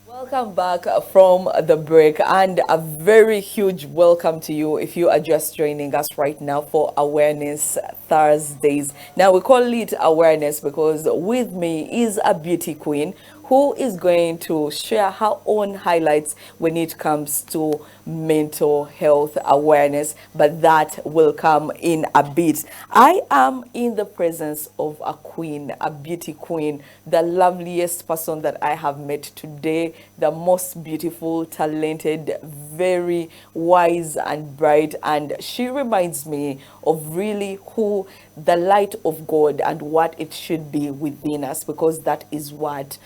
Welcome back from the break, and a very huge welcome to you if you are just joining us right now for Awareness Thursdays. Now, we call it awareness because with me is a beauty queen who is going to share her own highlights when it comes to mental health awareness, but that will come in a bit. I am in the presence of a queen, a beauty queen, the loveliest person that I have met today, the most beautiful, talented, very wise and bright, and she reminds me of really who the light of God and what it should be within us, because that is what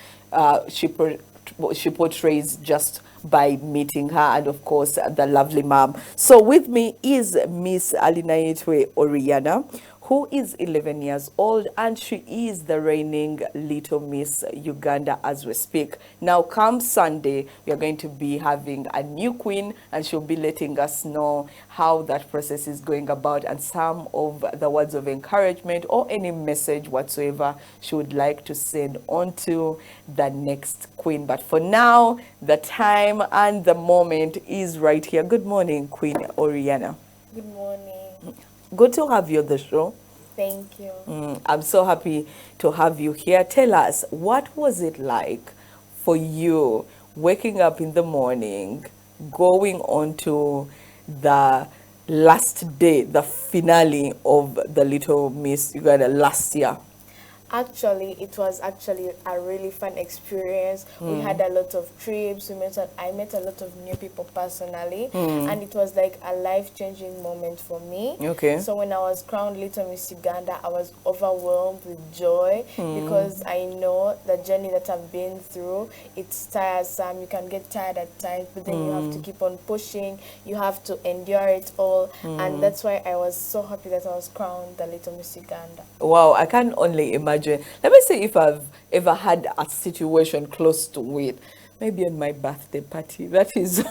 she portrays just by meeting her, and of course the lovely mom. So with me is Miss Alinaitwe Orianah, who is 11 years old, and she is the reigning Little Miss Uganda as we speak. Now, come Sunday, we are going to be having a new queen, and she'll be letting us know how that process is going about and some of the words of encouragement or any message whatsoever she would like to send on to the next queen. But for now, the time and the moment is right here. Good morning, Queen Orianah. Good morning. Good to have you on the show. Thank you. I'm so happy to have you here. Tell us, what was it like for you waking up in the morning, going on to the last day, the finale of the Little Miss Uganda last year? Actually, it was actually a really fun experience. We had a lot of trips. I met a lot of new people personally, and it was like a life-changing moment for me. Okay. So when I was crowned Little Miss Uganda, I was overwhelmed with joy because I know the journey that I've been through. It's tiresome. You can get tired at times, but then you have to keep on pushing. You have to endure it all, and that's why I was so happy that I was crowned the Little Miss Uganda. Wow, I can only imagine. Let me see if I've ever had a situation close to it. Maybe on my birthday party. That is,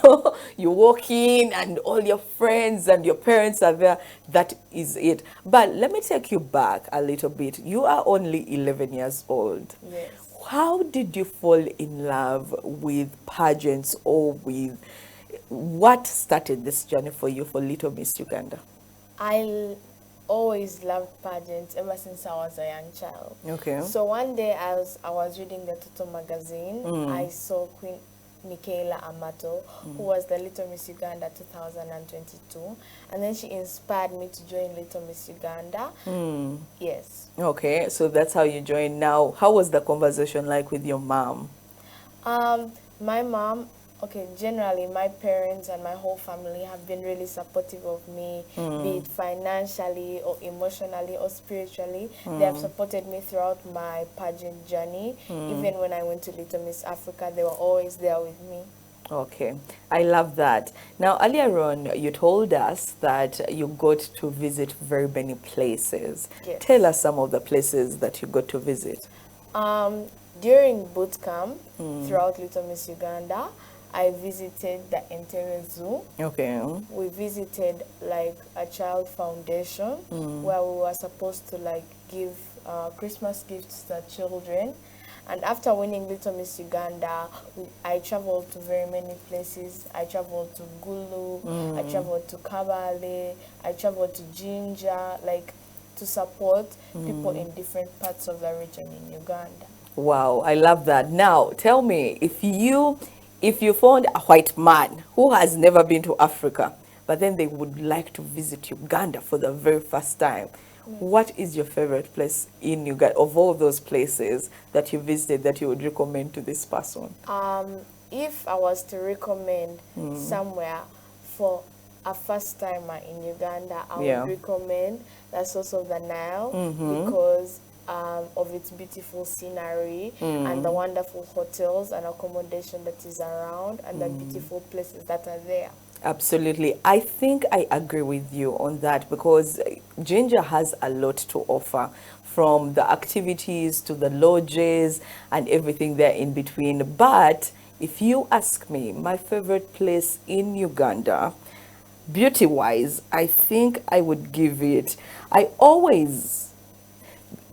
you walk in and all your friends and your parents are there. That is it. But let me take you back a little bit. You are only 11 years old. Yes. How did you fall in love with pageants, or with what started this journey for you for Little Miss Uganda? I always loved pageants ever since I was a young child. Okay. So one day as I was reading the Toto magazine, I saw Queen Michaela Amato, who was the Little Miss Uganda 2022, and then she inspired me to join Little Miss Uganda. Yes. Okay, so that's how you joined. Now, how was the conversation like with your mom? My mom, okay, generally my parents and my whole family have been really supportive of me, be it financially or emotionally or spiritually. They have supported me throughout my pageant journey. Even when I went to Little Miss Africa, they were always there with me. Okay, I love that. Now, earlier on, you told us that you got to visit very many places. Yes. Tell us some of the places that you got to visit. During boot camp throughout Little Miss Uganda, I visited the Entebbe Zoo. Okay. We visited like a child foundation where we were supposed to like give Christmas gifts to the children. And after winning Little Miss Uganda, I traveled to very many places. I traveled to Gulu, I traveled to Kabale, I traveled to Jinja, like to support people in different parts of the region in Uganda. Wow, I love that. Now, tell me, if you found a white man who has never been to Africa, but then they would like to visit Uganda for the very first time, what is your favorite place in Uganda, of all those places that you visited, that you would recommend to this person? If I was to recommend somewhere for a first timer in Uganda, I would recommend the source of the Nile because of its beautiful scenery and the wonderful hotels and accommodation that is around and the beautiful places that are there. Absolutely. I think I agree with you on that, because Ginger has a lot to offer, from the activities to the lodges and everything there in between. But if you ask me, my favorite place in Uganda, beauty wise, I think I would give it.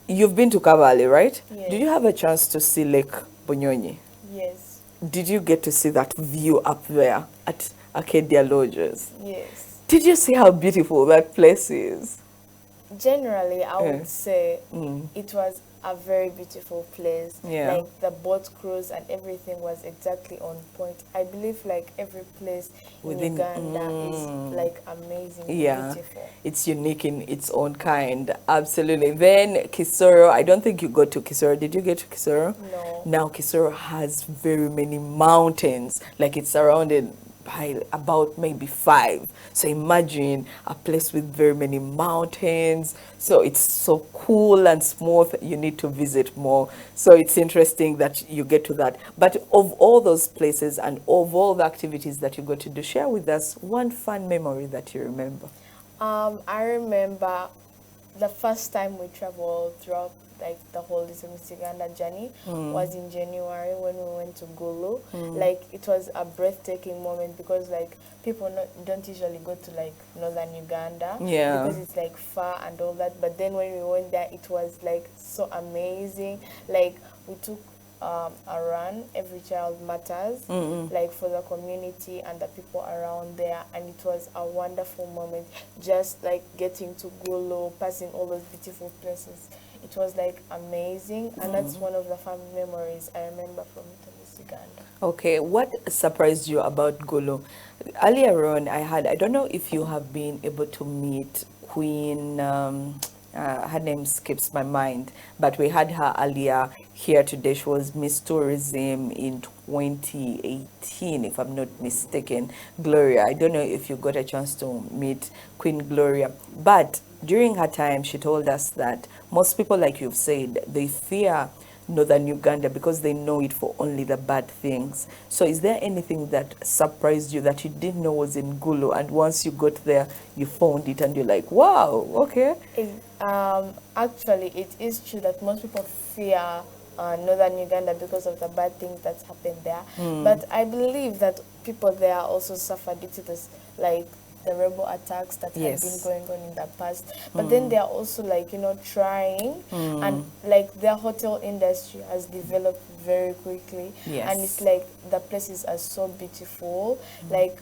You've been to Kabale, right? Yes. Did you have a chance to see Lake Bunyonyi? Yes. did you get to see that view up there at Arcadia Lodges? Yes. Did you see how beautiful that place is? Generally, I Yeah. would say Mm. it was a very beautiful place. Yeah. Like the boat cruise and everything was exactly on point. I believe like every place Within- in Uganda is like amazing, Yeah, beautiful. it's unique in its own kind. Absolutely. Then Kisoro, I don't think you got to Kisoro. Did you get to Kisoro? No. Now Kisoro has very many mountains. Like it's surrounded by about maybe 5. So imagine a place with very many mountains. So it's so cool and smooth. You need to visit more. So it's interesting that you get to that. But of all those places and of all the activities that you got to do, share with us one fun memory that you remember. I remember the first time we traveled throughout like the whole Little Miss Uganda journey was in January when we went to Gulu. Like it was a breathtaking moment because like people don't usually go to like northern Uganda Yeah. because it's like far and all that. But then when we went there, it was like so amazing. Like we took a run, Every Child Matters, like for the community and the people around there, and it was a wonderful moment. Just like getting to Gulu, passing all those beautiful places, it was like amazing, and that's one of the fun memories I remember from Miss Uganda. Okay, what surprised you about Gulu? Earlier on, I don't know if you have been able to meet Queen, her name skips my mind, but we had her earlier here today. She was Miss Tourism in 2018, if I'm not mistaken. Gloria, I don't know if you got a chance to meet Queen Gloria, but during her time, she told us that most people, like you've said, they fear northern Uganda because they know it for only the bad things. So is there anything that surprised you that you didn't know was in Gulu, and once you got there, you found it and you're like, wow, okay? Actually, it is true that most people fear northern Uganda because of the bad things that happened there. But I believe that people there also suffer due to this, like the rebel attacks that Yes. have been going on in the past. But then they are also like, trying, and like their hotel industry has developed very quickly. Yes. And it's like the places are so beautiful. Like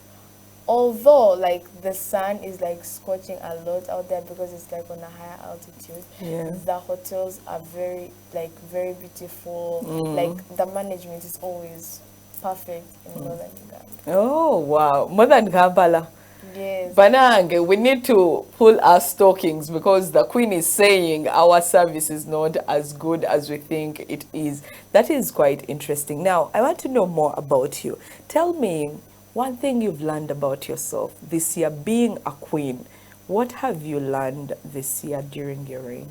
although like the sun is like scorching a lot out there because it's like on a higher altitude, Yeah. the hotels are very beautiful. Like the management is always perfect in northern Uganda. Oh, wow. More than Kampala. Yes. Banange, we need to pull our stockings because the Queen is saying our service is not as good as we think it is. That is quite interesting. Now, I want to know more about you. Tell me one thing you've learned about yourself this year being a queen. What have you learned this year during your reign?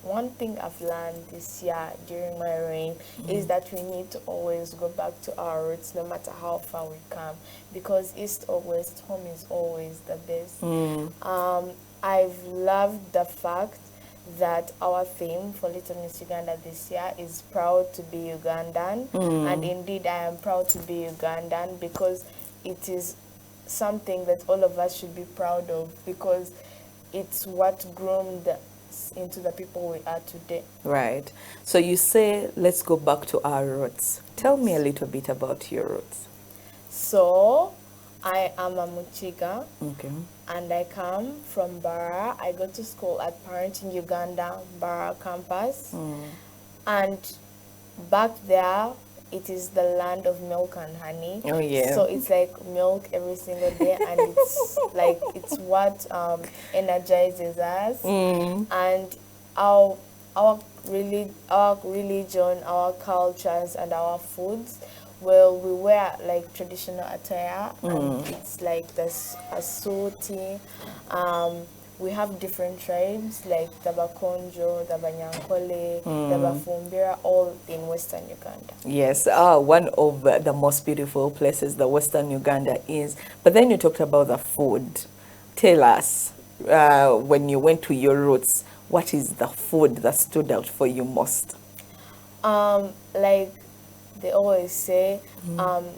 One thing I've learned this year during my reign is that we need to always go back to our roots no matter how far we come, because east or west, home is always the best. I've loved the fact that our theme for Little Miss Uganda this year is proud to be Ugandan, and indeed I am proud to be Ugandan because it is something that all of us should be proud of because it's what groomed into the people we are today. Right. So you say, let's go back to our roots. Tell me a little bit about your roots. So, I am a Muchiga, Okay. and I come from Bara. I go to school at Parenting Uganda, Bara campus. And back there, it is the land of milk and honey. Oh, yeah. So it's like milk every single day, and it's like it's what energizes us. And our religion, our cultures, and our foods. Well, we wear like traditional attire, and it's like this a suti. We have different tribes like the Bakonjo, the Banyankole, the Bafumbira, all in Western Uganda. Yes, one of the most beautiful places the Western Uganda is. But then you talked about the food. Tell us, when you went to your roots, what is the food that stood out for you most? Like they always say,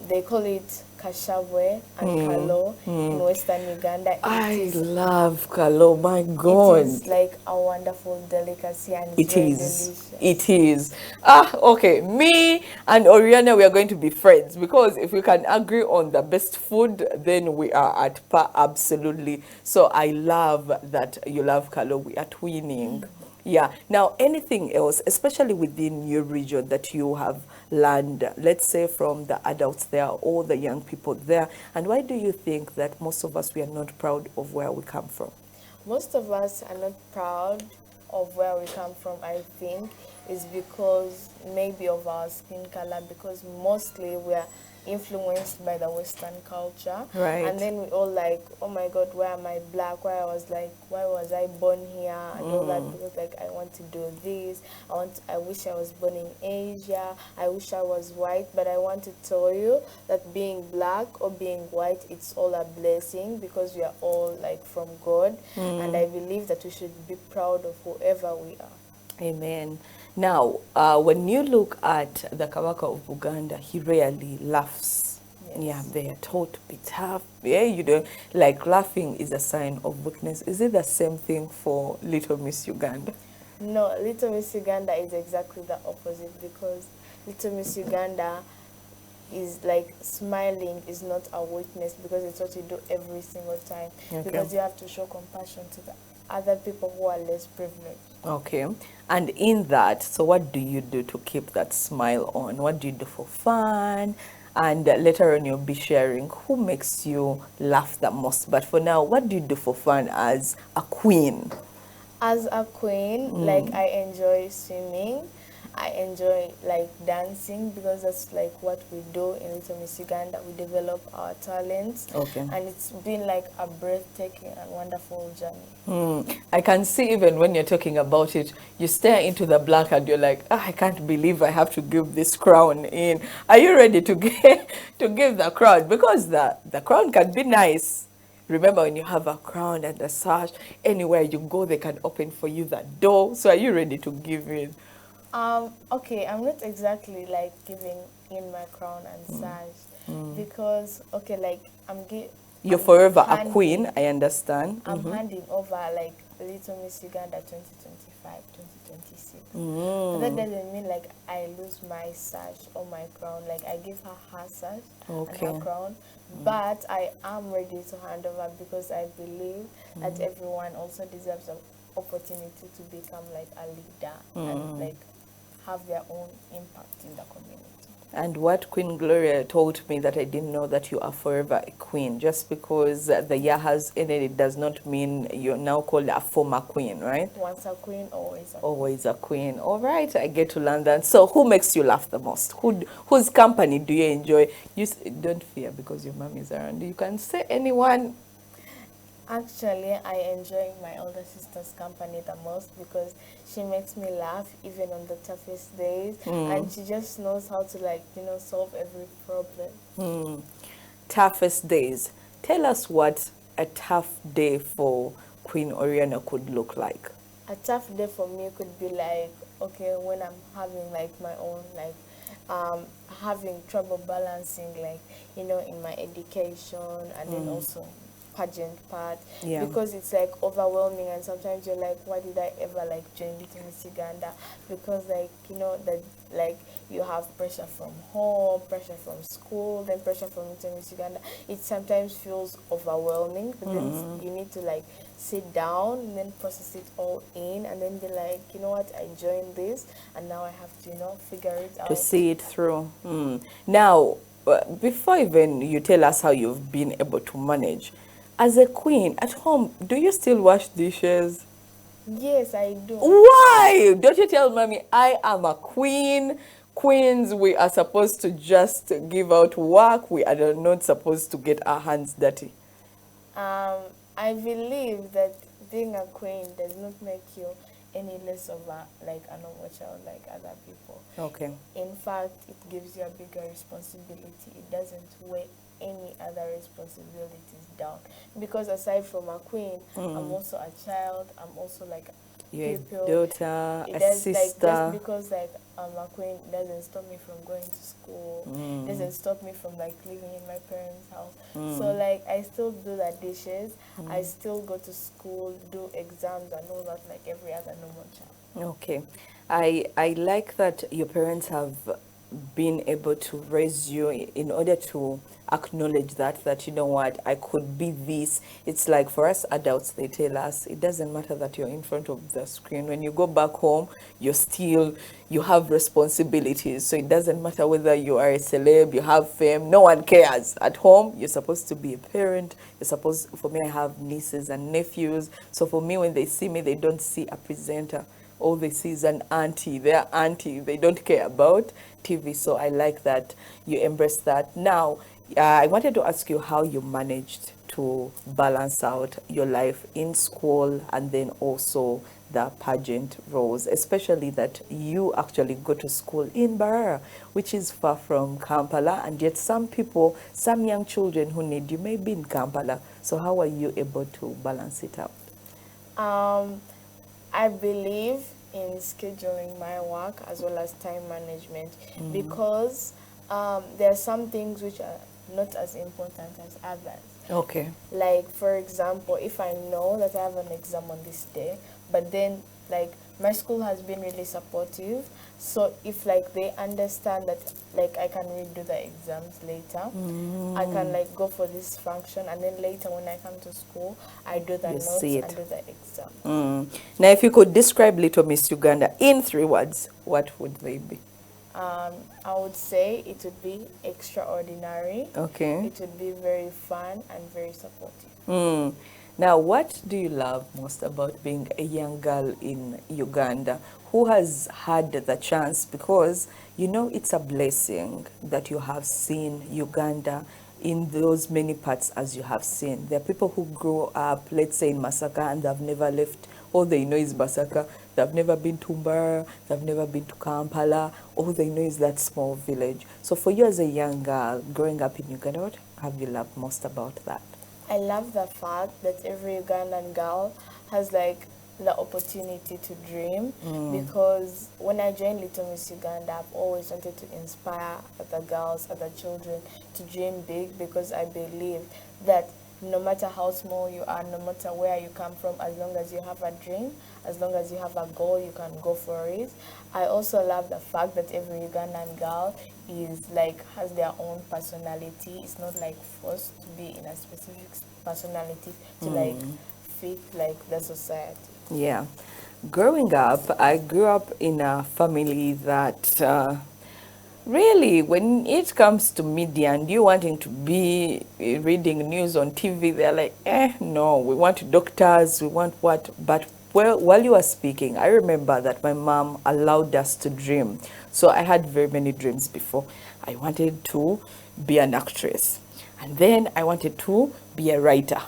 they call it kashabwe and kalo in Western Uganda. I love kalo, my It God. is like a wonderful delicacy and it's It very is. delicious. It is. Okay. Me and Oriana, we are going to be friends because if we can agree on the best food, then we are at par. Absolutely. So I love that you love kalo. We are twinning. Yeah. Now, anything else, especially within your region that you have learned, let's say from the adults there or the young people there, and why do you think that most of us, we are not proud of where we come from? Most of us are not proud of where we come from, I think, is because maybe of our skin color, because mostly we are influenced by the Western culture. Right. And then we all like, oh my God, why am I black? Why was I born here? And all that, because like I want to do this. I wish I was born in Asia. I wish I was white. But I want to tell you that being black or being white, it's all a blessing because we are all like from God. And I believe that we should be proud of whoever we are. Amen. Now, when you look at the Kabaka of Uganda, he rarely laughs. Yes. Yeah, they are taught to be tough. Yeah, you know, like laughing is a sign of weakness. Is it the same thing for Little Miss Uganda? No, Little Miss Uganda is exactly the opposite because Little Miss Uganda is like smiling is not a weakness because it's what you do every single time. Okay. Because you have to show compassion to the other people who are less privileged. Okay. And in that, so what do you do to keep that smile on? What do you do for fun? And later on, you'll be sharing who makes you laugh the most. But for now, what do you do for fun as a queen? As a queen, like I enjoy swimming. I enjoy like dancing because that's like what we do in Little Miss Uganda. We develop our talents. Okay. And it's been like a breathtaking and wonderful journey. I can see even when you're talking about it, you stare into the black and you're like, I can't believe I have to give this crown in. Are you ready to to give the crown? Because the crown can be nice. Remember when you have a crown and a sash, anywhere you go, they can open for you that door. So are you ready to give in? Okay, I'm not exactly like giving in my crown and sash because okay, like You're I'm forever a handing- queen, I understand. I'm handing over like Little Miss Uganda 2025, 2026. But that doesn't mean like I lose my sash or my crown. Like I give her her sash Okay. and her crown. But I am ready to hand over because I believe that everyone also deserves an opportunity to become like a leader and like have their own impact in the community. And what Queen Gloria told me that I didn't know, that you are forever a queen. Just because the year has ended, it does not mean you're now called a former queen, right? Once a queen, always a queen. Always a queen. All right, I get to learn that. So who makes you laugh the most? Whose company do you enjoy? Don't fear because your mom is around. You can say anyone. Actually, I enjoy my older sister's company the most because she makes me laugh even on the toughest days, and she just knows how to like solve every problem. Toughest days. Tell us what a tough day for Queen Orianah could look like. A tough day for me could be like, okay, when I'm having like my own like having trouble balancing like in my education and then also pageant part, Yeah. because it's like overwhelming and sometimes you're like, why did I ever like join Little Miss Uganda? Because like that like you have pressure from home, pressure from school, then pressure from Little Miss Uganda. It sometimes feels overwhelming, but then you need to like sit down and then process it all in and then be like, you know what, I joined this and now I have to figure it out. To see it through. Now, before even you tell us how you've been able to manage, as a queen at home, do you still wash dishes? Yes, I do. Why? Don't you tell mommy I am a queen? Queens, we are supposed to just give out work. We are not supposed to get our hands dirty. I believe that being a queen does not make you any less of a normal child like other people. Okay. In fact, it gives you a bigger responsibility. It doesn't weigh any other responsibilities down. Because aside from a queen, I'm also a child. I'm also like You're a people. daughter, It a does, like, just sister. because like I'm a queen doesn't stop me from going to school. Doesn't stop me from like living in my parents' house. So like I still do the dishes. I still go to school, do exams and all that like every other normal child. Okay. I like that your parents have been able to raise you in order to acknowledge that you know what, I could be this. It's like for us adults, they tell us it doesn't matter that you're in front of the screen. When you go back home, you have responsibilities. So it doesn't matter whether you are a celeb, you have fame, no one cares. At home, you're supposed to be a parent. For me, I have nieces and nephews. So for me, when they see me, they don't see a presenter. All they see is an auntie. They're auntie. They don't care about TV. So I like that you embrace that. Now, I wanted to ask you how you managed to balance out your life in school and then also the pageant roles, especially that you actually go to school in Barara, which is far from Kampala, and yet some young children who need you may be in Kampala. So how are you able to balance it out? Um, I believe in scheduling my work as well as time management because there are some things which are not as important as others. Okay. Like, for example, if I know that I have an exam on this day, but then, like, my school has been really supportive. So if, like, they understand that, like, I can redo the exams later, I can, like, go for this function, and then later when I come to school, I do the You notes see and it. do the exam. Now, if you could describe Little Miss Uganda in 3 words, what would they be? I would say it would be extraordinary. Okay. It would be very fun and very supportive. Now, what do you love most about being a young girl in Uganda who has had the chance? Because, you know, it's a blessing that you have seen Uganda in those many parts as you have seen. There are people who grow up, let's say in Masaka, and they've never left. All they know is Masaka. They've never been to Mbara. They've never been to Kampala. All they know is that small village. So for you as a young girl growing up in Uganda, what have you loved most about that? I love the fact that every Ugandan girl has like the opportunity to dream because when I joined Little Miss Uganda, I've always wanted to inspire other girls, other children to dream big because I believe that no matter how small you are, no matter where you come from, as long as you have a dream, as long as you have a goal, you can go for it. I also love the fact that every Ugandan girl is like has their own personality. It's not like forced to be in a specific personality to like fit like the society. Yeah. Growing up, I grew up in a family that really, when it comes to media and you wanting to be reading news on TV, they're like, no, we want doctors, we want what? But well, while you were speaking, I remember that my mom allowed us to dream. So I had very many dreams before. I wanted to be an actress. And then I wanted to be a writer.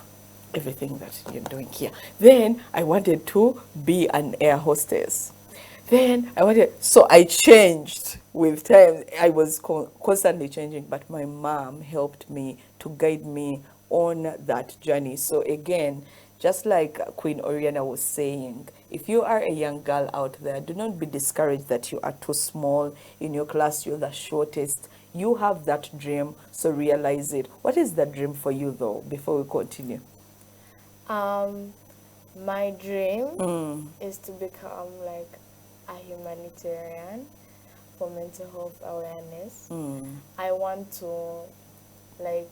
Everything that you're doing here. Then I wanted to be an air hostess. Then so I changed with time. I was constantly changing, but my mom helped me to guide me on that journey. So again, just like Queen Orianah was saying, if you are a young girl out there, do not be discouraged that you are too small in your class, you're the shortest. You have that dream, so realize it. What is the dream for you though, before we continue? My dream is to become like a humanitarian for mental health awareness. I want to like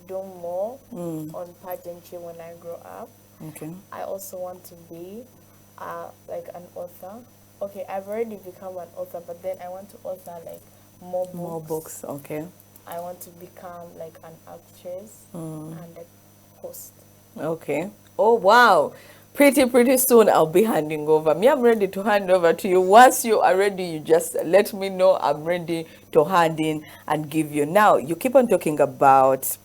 do more on pageantry when I grow up. Okay. I also want to be like an author. Okay, I've already become an author, but then I want to author like more books. More books, okay. I want to become like an actress and a host. Okay. Oh, wow. Pretty soon I'll be handing over. Me, I'm ready to hand over to you. Once you are ready, you just let me know. I'm ready to hand in and give you. Now, you keep on talking about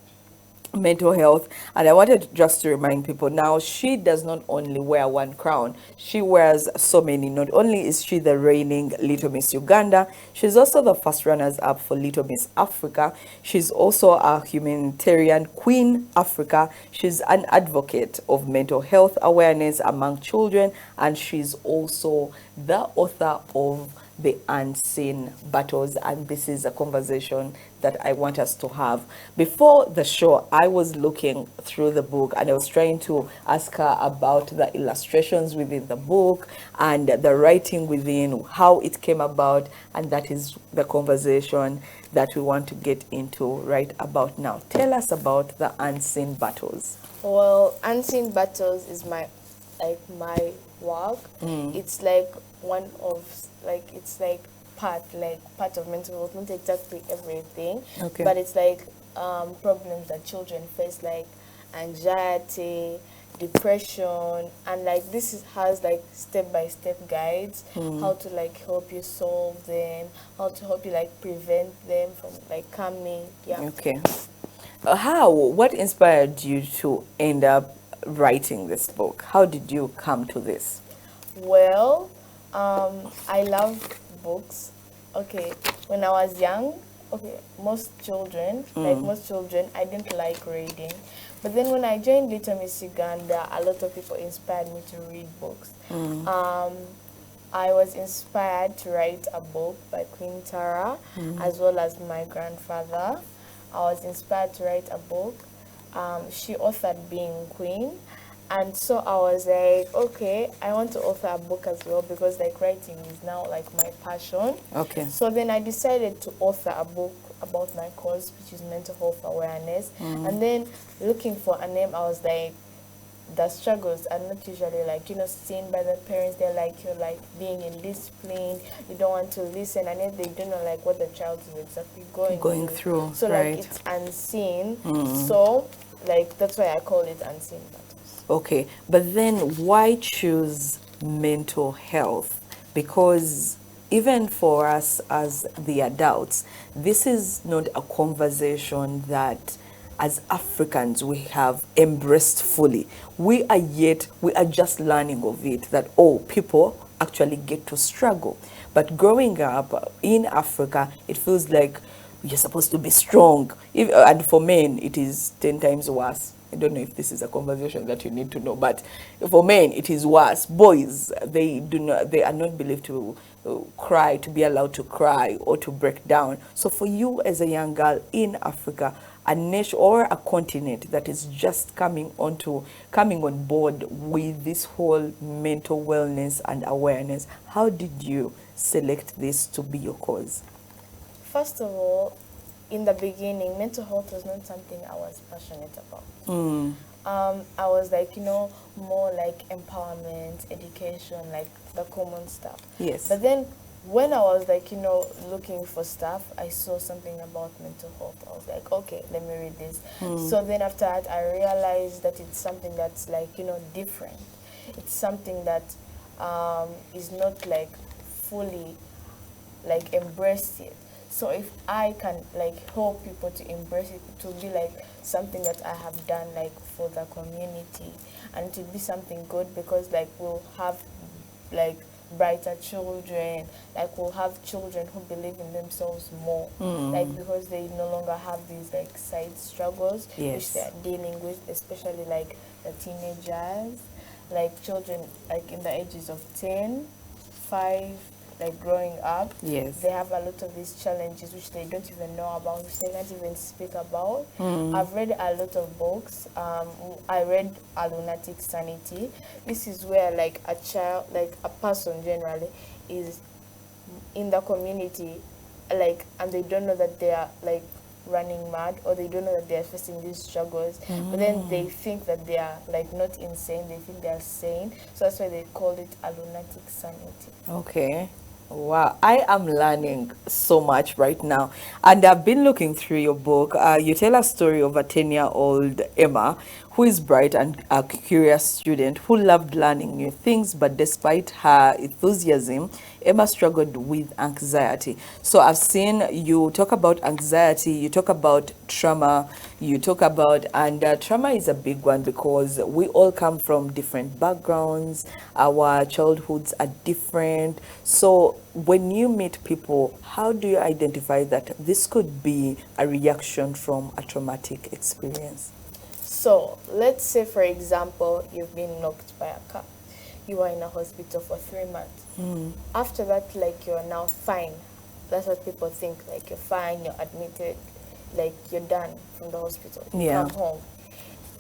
mental health. And I wanted just to remind people now, she does not only wear one crown, she wears so many. Not only is she the reigning Little Miss Uganda, she's also the first runners up for Little Miss Africa. She's also a humanitarian Queen Africa. She's an advocate of mental health awareness among children, and she's also the author of The Unseen Battles. And this is a conversation that I want us to have. Before the show, I was looking through the book and I was trying to ask her about the illustrations within the book and the writing within, how it came about, and that is the conversation that we want to get into right about now. Tell us about The Unseen Battles. Well, Unseen Battles is my work. It's like one of it's like part of mental health, not exactly everything, Okay. but it's like problems that children face, like anxiety, depression, and like has like step-by-step guides how to like help you solve them, how to help you like prevent them from like coming. Yeah. Okay. What inspired you to end up writing this book? How did you come to this? Well, I love books. Okay, when I was young, most children, I didn't like reading. But then when I joined Little Miss Uganda, a lot of people inspired me to read books. I was inspired to write a book by Queen Tara, as well as my grandfather. I was inspired to write a book. She authored Being Queen. And so I was like, okay, I want to author a book as well, because like writing is now like my passion. Okay. So then I decided to author a book about my cause, which is mental health awareness. And then looking for a name, I was like, the struggles are not usually like, seen by the parents. They're like, you're like being indisciplined, you don't want to listen, and yet they don't know like what the child is exactly going through. So right. like it's unseen. So like that's why I call it Unseen Battles. Okay, but then why choose mental health? Because even for us as the adults, this is not a conversation that as Africans we have embraced fully. We are just learning of it, that people actually get to struggle. But growing up in Africa, it feels like you're supposed to be strong. And for men, it is 10 times worse. I don't know if this is a conversation that you need to know, but for men, it is worse. Boys, they are not believed to cry, to be allowed to cry or to break down. So for you as a young girl in Africa, a nation or a continent that is just coming on board with this whole mental wellness and awareness, how did you select this to be your cause? First of all, in the beginning, mental health was not something I was passionate about. I was like, more like empowerment, education, like the common stuff. Yes. But then when I was like, looking for stuff, I saw something about mental health. I was like, okay, let me read this. So then after that, I realized that it's something that's like, different. It's something that is not like fully like embraced yet. So if I can like help people to embrace it, it will be like something that I have done like for the community, and it will be something good, because like we'll have like brighter children, like we'll have children who believe in themselves more, like because they no longer have these like side struggles which they are dealing with, especially like the teenagers, like children like in the ages of 10, 5, like growing up. Yes. They have a lot of these challenges which they don't even know about, which they can't even speak about. I've read a lot of books. I read A Lunatic Sanity. This is where like a child, like a person generally, is in the community, like, and they don't know that they are like running mad, or they don't know that they are facing these struggles, but then they think that they are like not insane, they think they are sane, so that's why they call it A Lunatic Sanity. Okay. Wow, I am learning so much right now. And I've been looking through your book. You tell a story of a 10-year-old Emma, who is bright and a curious student who loved learning new things, but despite her enthusiasm, Emma struggled with anxiety. So I've seen you talk about anxiety, you talk about trauma, you talk about, and trauma is a big one because we all come from different backgrounds, our childhoods are different. So when you meet people, how do you identify that this could be a reaction from a traumatic experience? So let's say, for example, you've been knocked by a car. You are in a hospital for 3 months. After that, like, you're now fine. That's what people think. Like, you're fine, you're admitted, like, you're done from the hospital. You Yeah. come home.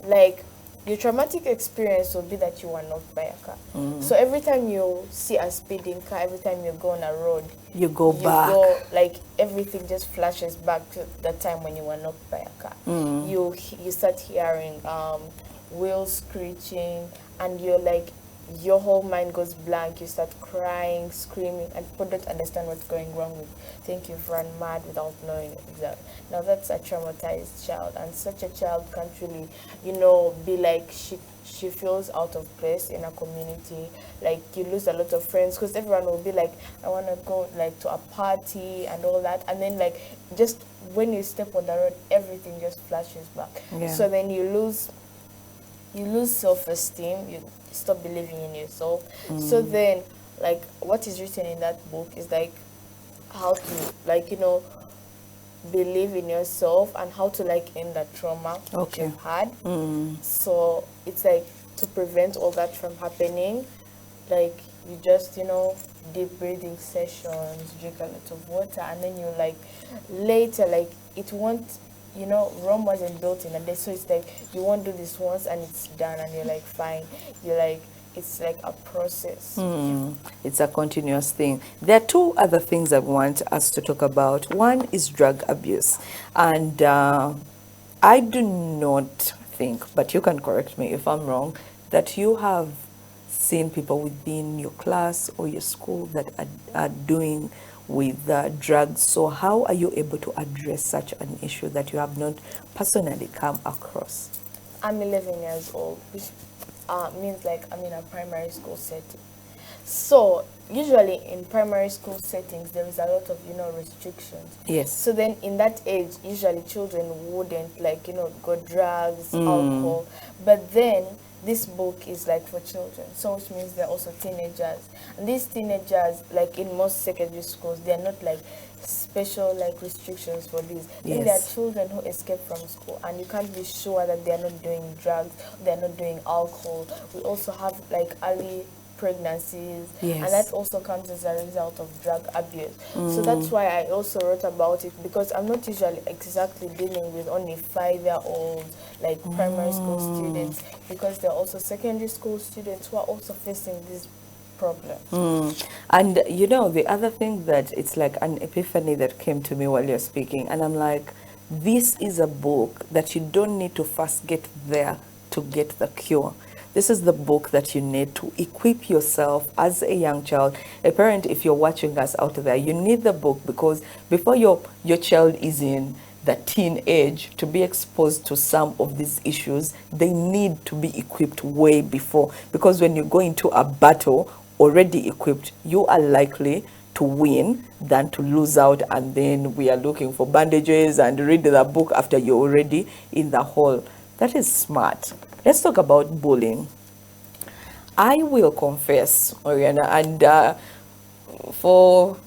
Like, your traumatic experience will be that you were knocked by a car. So every time you see a speeding car, every time you go on a road, You go back. like, everything just flashes back to the time when you were knocked by a car. You start hearing wheels screeching, and you're like, your whole mind goes blank. You start crying, screaming, and people don't understand what's going wrong with you. Think you've run mad without knowing exactly. Now that's a traumatized child, and such a child can't really, be like, she feels out of place in a community. Like, you lose a lot of friends because everyone will be like, I want to go, like, to a party and all that, and then, like, just when you step on the road, everything just flashes back. Yeah. So then you lose self-esteem, you stop believing in yourself. So then, like, what is written in that book is like how to, like, believe in yourself and how to, like, end that trauma that Okay. you've had. So it's like, to prevent all that from happening, like, you just, deep breathing sessions, drink a lot of water, and then you, like, later, like, it won't, Rome wasn't built in a day. So it's like, you won't do this once and it's done and you're like, fine. You're like, it's like a process. It's a continuous thing. There are two other things I want us to talk about. One is drug abuse. And I do not think, but you can correct me if I'm wrong, that you have seen people within your class or your school that are doing with drugs. So how are you able to address such an issue that you have not personally come across? I'm 11 years old, which means, like, I'm in a primary school setting. So usually in primary school settings, there is a lot of, restrictions. Yes. So then in that age, usually children wouldn't, like, go drugs, alcohol. But then this book is, like, for children. So which means they're also teenagers. And these teenagers, like, in most secondary schools, they're not, like, special, like, restrictions for these. Then there are Yes. children who escape from school, and you can't be sure that they're not doing drugs, they're not doing alcohol. We also have, like, early pregnancies, Yes. and that also comes as a result of drug abuse. So that's why I also wrote about it, because I'm not usually exactly dealing with only 5-year-olds, like, primary school students, because there are also secondary school students who are also facing this problem. And the other thing that it's like an epiphany that came to me while you're speaking, and I'm like, this is a book that you don't need to first get there to get the cure. This is the book that you need to equip yourself as a young child. A parent, if you're watching us out there, you need the book, because before your child is in the teen age to be exposed to some of these issues, they need to be equipped way before. Because when you go into a battle already equipped, you are likely to win than to lose out, and then we are looking for bandages and read the book after you're already in the hole. That is smart. Let's talk about bullying. I will confess, Oriana, and for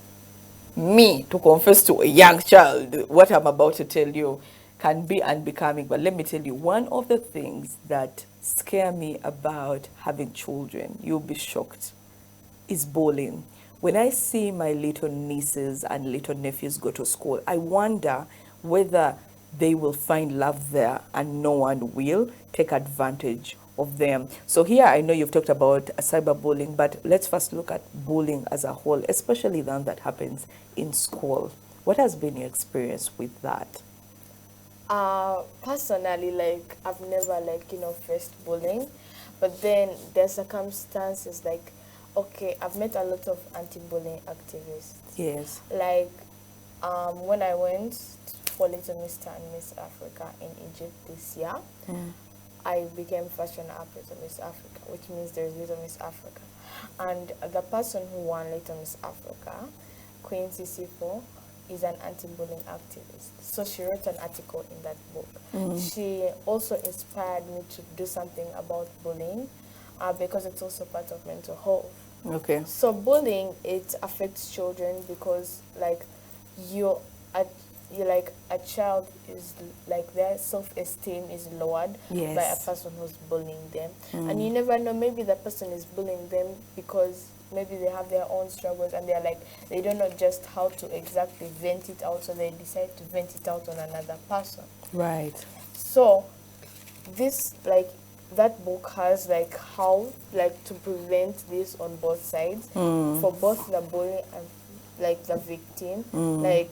me to confess to a young child what I'm about to tell you can be unbecoming, but let me tell you, one of the things that scare me about having children, you'll be shocked, is bullying. When I see my little nieces and little nephews go to school, I wonder whether they will find love there and no one will take advantage of them. So here I know you've talked about cyberbullying, but let's first look at bullying as a whole, especially the one that happens in school. What has been your experience with that? Personally, like, I've never, like, faced bullying, but then there's circumstances, like, okay, I've met a lot of anti-bullying activists. Yes. Like, when I went for Little Mr. and Miss Africa in Egypt this year. I became first runner-up Little Miss Africa, which means there's Little Miss Africa. And the person who won Little Miss Africa, Queen Sisifo, is an anti-bullying activist. So she wrote an article in that book. She also inspired me to do something about bullying because it's also part of mental health. Okay. So bullying, it affects children because like you like a child is like their self-esteem is lowered Yes. by a person who's bullying them, and you never know, maybe the person is bullying them because maybe they have their own struggles and they're like they don't know just how to exactly vent it out, so they decide to vent it out on another person. Right. So this like that book has like how like to prevent this on both sides, for both the bully and like the victim. Like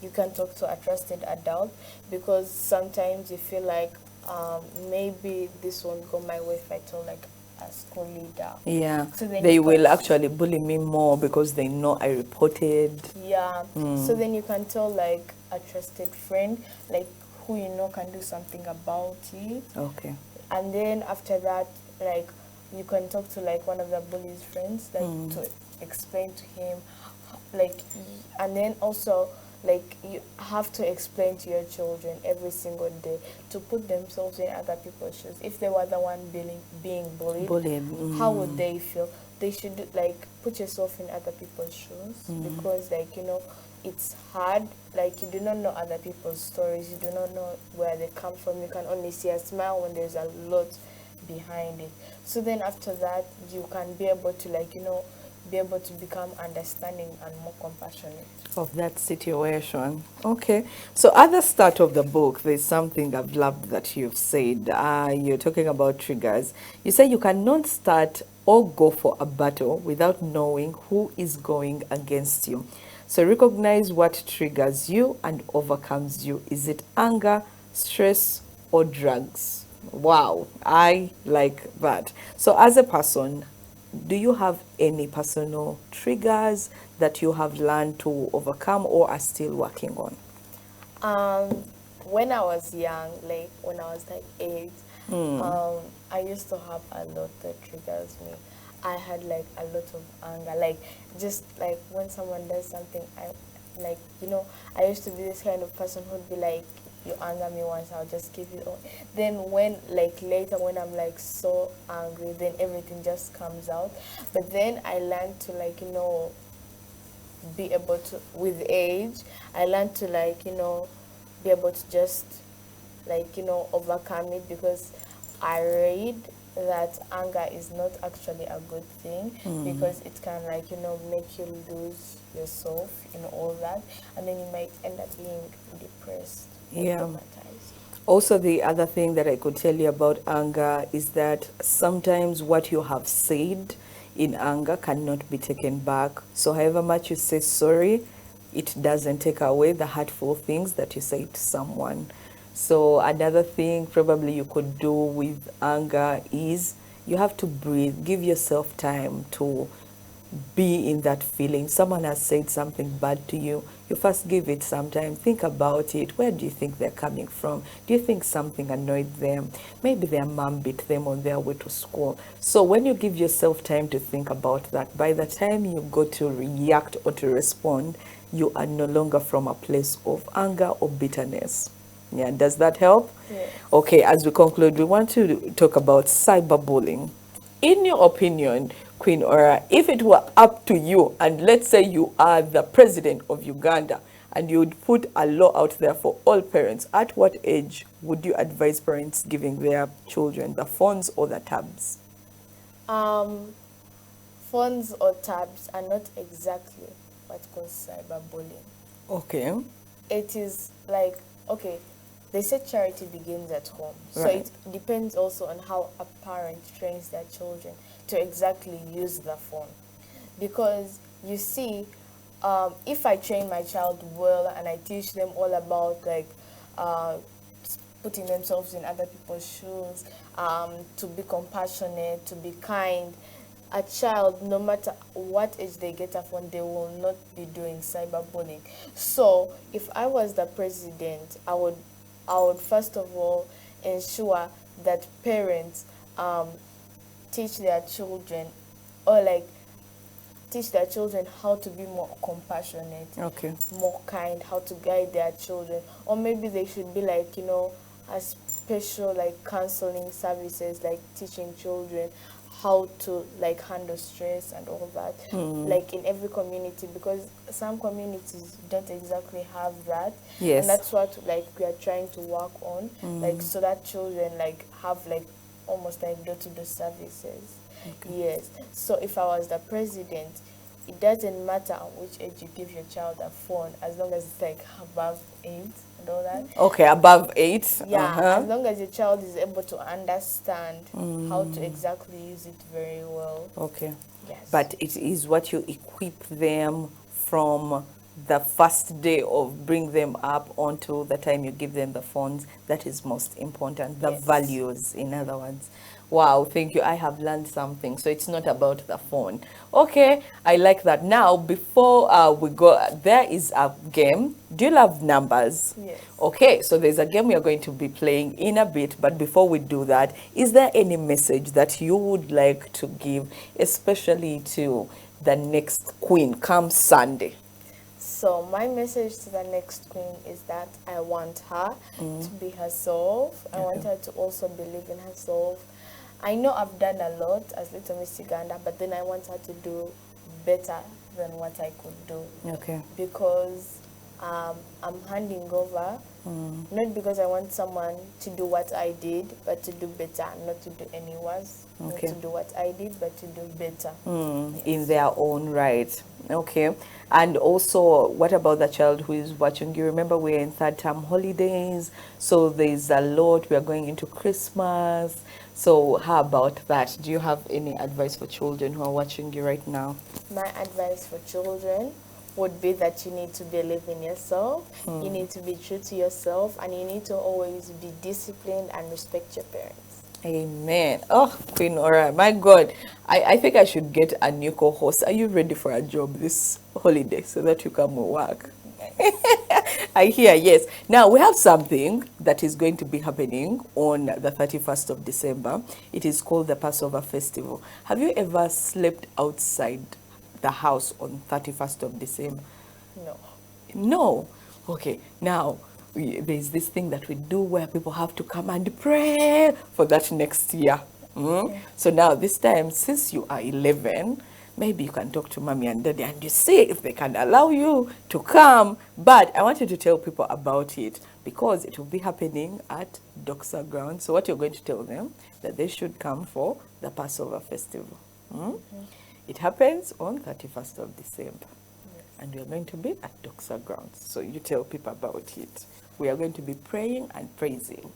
you can talk to a trusted adult, because sometimes you feel like maybe this won't go my way if I tell like a school leader. Yeah. So then They you will can- actually bully me more because they know I reported. Yeah. So then you can tell like a trusted friend, like who you know can do something about it. Okay. And then after that, like you can talk to like one of the bully's friends, like to explain to him, like, and then also like you have to explain to your children every single day to put themselves in other people's shoes. If they were the one being bullied, how would they feel? They should like put yourself in other people's shoes, because like it's hard. Like you do not know other people's stories. You do not know where they come from. You can only see a smile when there's a lot behind it. So then after that, you can be able to like be able to become understanding and more compassionate. Of that situation. Okay. So at the start of the book, there's something I've loved that you've said. You're talking about triggers. You say you cannot start or go for a battle without knowing who is going against you. So recognize what triggers you and overcomes you. Is it anger, stress, or drugs? Wow, I like that. So as a person, do you have any personal triggers that you have learned to overcome or are still working on? When I was young, like when I was like 8, I used to have a lot that triggers me. I had like a lot of anger, like just like when someone does something, I used to be this kind of person who'd be like, you anger me once, I'll just give you all. Then when like later when I'm like so angry, then everything just comes out. But then I learned to like be able to, with age, I learned to like be able to just like overcome it, because I read that anger is not actually a good thing, because it can like make you lose yourself in all that, and then you might end up being depressed. Yeah. Traumatized. Also, the other thing that I could tell you about anger is that sometimes what you have said in anger cannot be taken back. So however much you say sorry, it doesn't take away the hurtful things that you say to someone. So another thing probably you could do with anger is you have to breathe, give yourself time to be in that feeling. Someone has said something bad to you, you first give it some time, think about it. Where do you think they're coming from? Do you think something annoyed them? Maybe their mom beat them on their way to school. So when you give yourself time to think about that, by the time you go to react or to respond, you are no longer from a place of anger or bitterness. Yeah, does that help? Yeah. Okay, as we conclude, we want to talk about cyberbullying. In your opinion, Queen Ora, if it were up to you, and let's say you are the president of Uganda, and you would put a law out there for all parents, at what age would you advise parents giving their children the phones or the tabs? Phones or tabs are not exactly what causes cyberbullying. Okay. It is like, okay, they say charity begins at home. So Right. it depends also on how a parent trains their children to exactly use the phone. Because you see, if I train my child well and I teach them all about like putting themselves in other people's shoes, to be compassionate, to be kind, a child, no matter what age they get a phone, they will not be doing cyberbullying. So if I was the president, I would first of all ensure that parents teach their children, or like teach their children how to be more compassionate, Okay. more kind, how to guide their children. Or maybe they should be like, a special like counseling services, like teaching children how to like handle stress and all that, like in every community, because some communities don't exactly have that. Yes. And that's what like we are trying to work on, like so that children like have like almost like door-to-door services. Okay. Yes. So if I was the president, it doesn't matter at which age you give your child a phone, as long as it's like above 8 and all that. Okay, above 8. Yeah, as long as your child is able to understand how to exactly use it very well. Okay. Yes. But it is what you equip them from the first day of bring them up until the time you give them the phones. That is most important. The Yes. values, in other words. Wow, thank you. I have learned something. So it's not about the phone. Okay, I like that. Now, before we go, there is a game. Do you love numbers? Yes. Okay, so there's a game we are going to be playing in a bit. But before we do that, is there any message that you would like to give, especially to the next queen come Sunday? So my message to the next queen is that I want her to be herself. I want her to also believe in herself. I know I've done a lot as Little Miss Uganda, but then I want her to do better than what I could do. Okay. Because I'm handing over, not because I want someone to do what I did, but to do better, not to do any worse. Okay. Not to do what I did, but to do better. In their own right. Okay. And also, what about the child who is watching? You remember we're in third term holidays, so there's a lot. We are going into Christmas. So how about that? Do you have any advice for children who are watching you right now? My advice for children would be that you need to believe in yourself, you need to be true to yourself, and you need to always be disciplined and respect your parents. Amen. Oh, Queen Ora, my God. I think I should get a new co-host. Are you ready for a job this holiday so that you come work? I hear, yes. Now, we have something that is going to be happening on the 31st of December. It is called the Passover Festival. Have you ever slept outside the house on 31st of December? No. No. Okay. Now, there's this thing that we do where people have to come and pray for that next year. So now this time, since you are 11, maybe you can talk to mommy and daddy and you see if they can allow you to come. But I wanted to tell people about it because it will be happening at Doxa Ground. So what you're going to tell them, that they should come for the Passover Festival. It happens on 31st of December. And we are going to be at Doxa Ground. So you tell people about it. We are going to be praying and praising.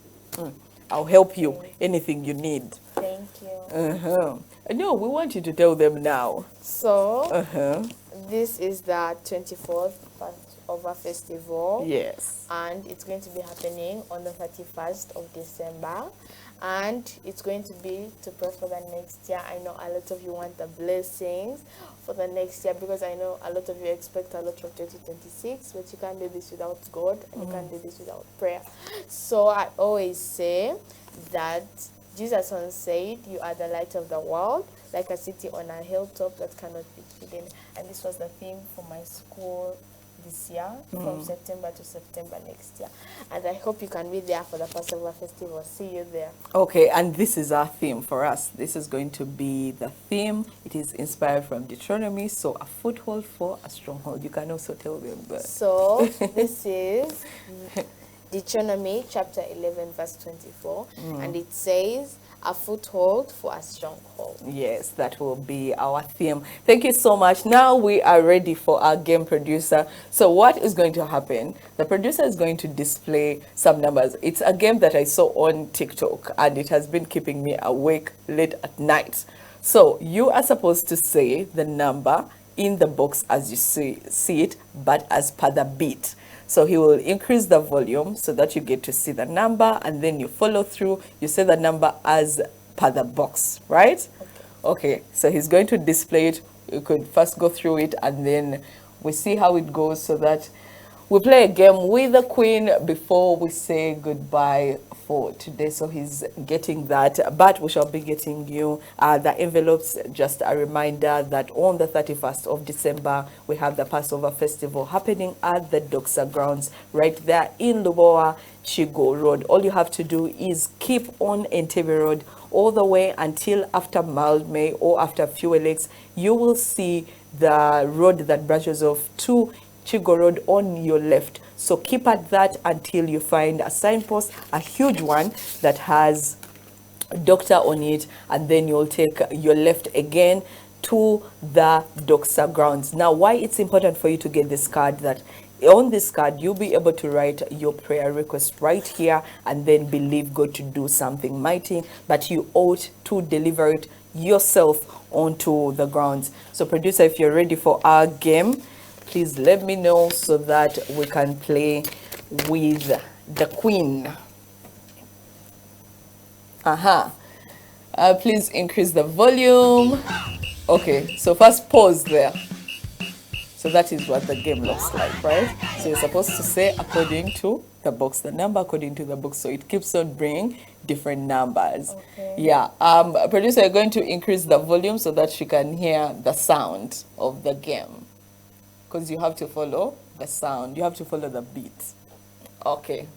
I'll help you. Anything you need. Thank you. No, we want you to tell them now. So, this is the 24th Passover Festival. Yes. And it's going to be happening on the 31st of December. And it's going to be to pray for the next year. I know a lot of you want the blessings for the next year, because I know a lot of you expect a lot from 2026, but you can't do this without God, and you can't do this without prayer. So I always say that Jesus once said, "You are the light of the world, like a city on a hilltop that cannot be hidden." And this was the theme for my school this year, from September to September next year. And I hope you can be there for the Passover Festival. See you there. Okay, and this is our theme for us. This is going to be the theme. It is inspired from Deuteronomy, so a foothold for a stronghold. You can also tell them that. So this is Deuteronomy chapter 11 verse 24, and it says, "A foothold for a stronghold." Yes, that will be our theme. Thank you so much. Now we are ready for our game producer. So what is going to happen? The producer is going to display some numbers. It's a game that I saw on TikTok, and it has been keeping me awake late at night. So you are supposed to say the number in the box as you see it, but as per the beat. So he will increase the volume so that you get to see the number, and then you follow through. You say the number as per the box, right? Okay, so he's going to display it. You could first go through it and then we see how it goes, so that we play a game with the queen before we say goodbye for today. So he's getting that, but we shall be getting you the envelopes. Just a reminder that on the 31st of December, we have the Passover Festival happening at the Doxa grounds right there in Lubowa, Chigo Road. All you have to do is keep on Entebbe Road all the way until after Mildmay or after Fuel Lakes. You will see the road that branches off to Chigo Road on your left. So keep at that until you find a signpost, a huge one that has doctor on it, and then you'll take your left again to the Doxa grounds. Now, why it's important for you to get this card, that on this card you'll be able to write your prayer request right here and then believe God to do something mighty, but you ought to deliver it yourself onto the grounds. So producer, if you're ready for our game, please let me know so that we can play with the queen. Please increase the volume. Okay, so first pause there. So that is what the game looks like, right? So you're supposed to say according to the box, the number according to the box. So it keeps on bringing different numbers. Okay. Yeah. Producer, you're going to increase the volume so that she can hear the sound of the game. Because you have to follow the sound. You have to follow the beat. Okay.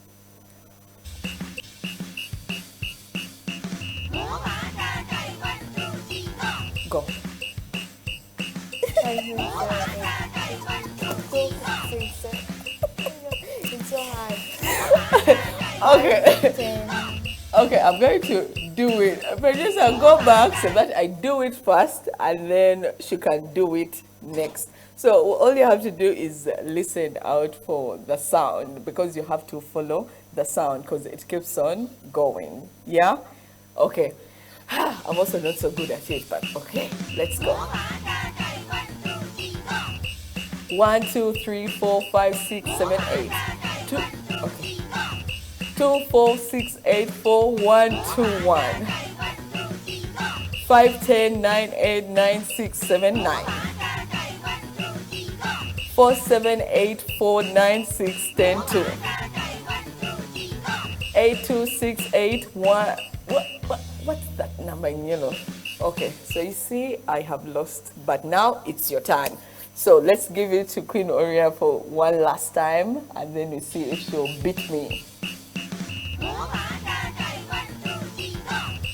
Go. It's so hard. Okay. Okay, I'm going to do it. Producer, go back so that I do it first and then she can do it next. So all you have to do is listen out for the sound, because you have to follow the sound because it keeps on going. Yeah? Okay. I'm also not so good at it, but okay, let's go. 1, 2, 3, 4, 5, 6, 7, 8. 2, okay. 2, 4, 6, 8, 4, 1, 2, 1. 5, 10, 9, 8, 9, 6, 7, 9. 4, 7, 8, 4, 9, 6, 10, 2. 8, 2, 6, 8, 1. What's that number in yellow? Okay, so you see, I have lost, but now it's your turn. So let's give it to Queen Orianah for one last time, and then we see if she'll beat me.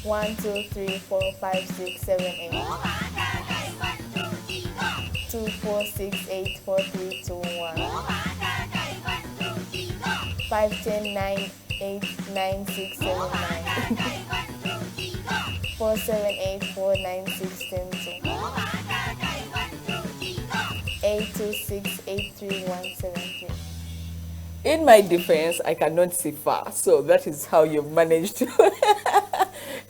1, 2, 3, 4, 5, 6, 7, 8. 2, 4, 6, 8, 4, 3, 2, 1. 5, 10, 9, 8, 9, 6, 7, 9. 4, 7, 8, 4, 9, 6, 10, 2. 8, 2, 6, 8, 3, 1, 7, 3. In my defense, I cannot see far, so that is how you've managed to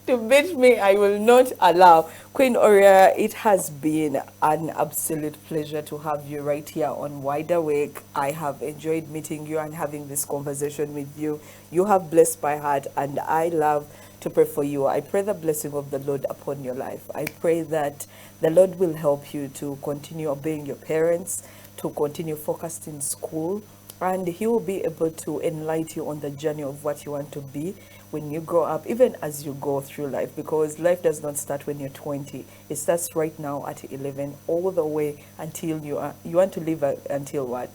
to beat me. I will not allow. Queen Orianah, it has been an absolute pleasure to have you right here on Wide Awake. I have enjoyed meeting you and having this conversation with you. You have blessed my heart, and I love to pray for you. I pray the blessing of the Lord upon your life. I pray that the Lord will help you to continue obeying your parents, to continue focused in school, and he will be able to enlighten you on the journey of what you want to be when you grow up, even as you go through life, because life does not start when you're 20. It starts right now at 11, all the way until you want to live until what?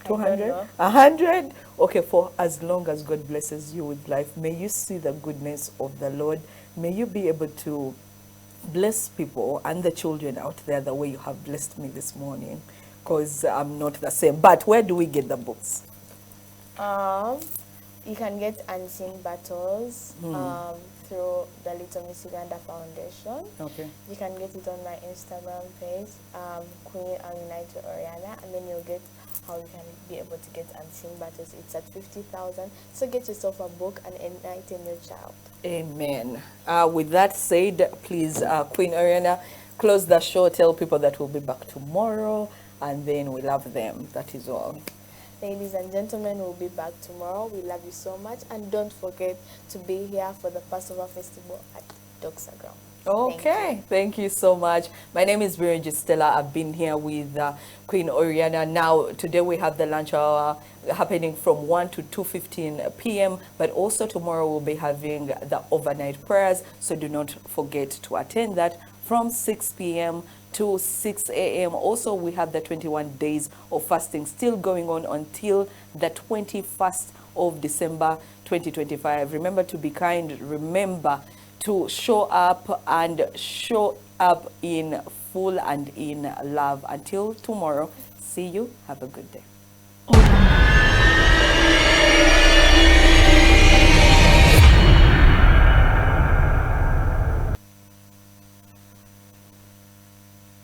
200? 100? Okay, for as long as God blesses you with life, may you see the goodness of the Lord. May you be able to bless people and the children out there the way you have blessed me this morning, because I'm not the same. But where do we get the books? You can get Unseen Battles through the Little Miss Uganda Foundation. Okay. You can get it on my Instagram page, Queen Alinaitwe Orianah, and then you'll get how you can be able to get Unseen Battles. It's at 50,000. So get yourself a book and enlighten your child. Amen. With that said, please, Queen Orianah, close the show. Tell people that we'll be back tomorrow, and then we love them. That is all. Ladies and gentlemen, we'll be back tomorrow. We love you so much. And don't forget to be here for the Passover Festival at Doxa Ground. Okay, thank you so much. My name is Birunji Stella. I've been here with Queen Oriana. Now, today we have the lunch hour happening from 1 to 2:15 p.m. But also tomorrow we'll be having the overnight prayers. So do not forget to attend that from 6 p.m. to 6 a.m. Also, we have the 21 days of fasting still going on until the 21st of December 2025. Remember to be kind. Remember to show up and show up in full and in love. Until tomorrow, see you. Have a good day.